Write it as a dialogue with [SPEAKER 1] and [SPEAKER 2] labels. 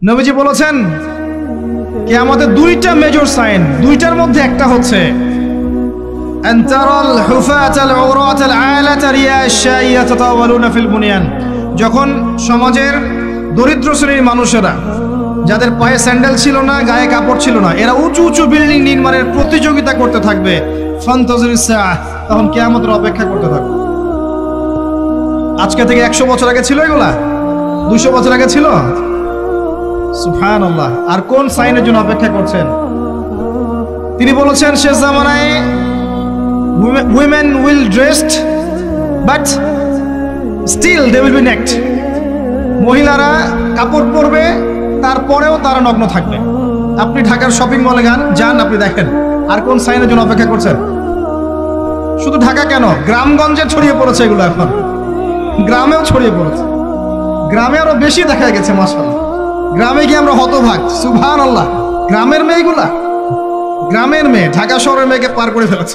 [SPEAKER 1] নবীজি বলেছেন কিয়ামতের দুইটা মেজর সাইন, দুইটার মধ্যে একটা হচ্ছে আনতারাল হুফাতাল উরাতাল আলাতা রিয়াশাইয়া তাতাওয়ালুনা ফিল বুনিয়ান। যখন সমাজের দরিদ্র শ্রেণীর মানুষেরা, যাদের পায়ে স্যান্ডেল ছিল না, গায়ে কাপড় ছিল না, এরা উঁচু উঁচু বিল্ডিং নির্মাণের প্রতিযোগিতা করতে থাকবে, ফান্তাজিরিস সাআহ, তখন কিয়ামতের অপেক্ষা করতে থাকবে। আজকে থেকে 100 বছর আগে ছিল এগুলা? 200 বছর আগে ছিল? সুবহানাল্লাহ। আর কোন সাইনের জন্য অপেক্ষা করছেন? তিনি বলেছেন শেষ জামানায় women will dressed but still they will be naked। মহিলারা কাপড় পরবে, তারপরেও তারা নগ্ন থাকবে। আপনি ঢাকার শপিং মলে যান, আপনি দেখেন। আর কোন সাইনের জন্য অপেক্ষা করছেন? শুধু ঢাকা কেন, গ্রামগঞ্জে ছড়িয়ে পড়েছে এগুলো, এখন গ্রামেও ছড়িয়ে পড়েছে। গ্রামে আরো বেশি দেখা গেছে মাশাআল্লাহ। গ্রামে গিয়ে আমরা হতভাগ, সুবহানাল্লাহ। গ্রামের মেয়েগুলা, গ্রামের মেয়ে ঢাকা শহরের মেয়েকে পার করে ফেলেছে।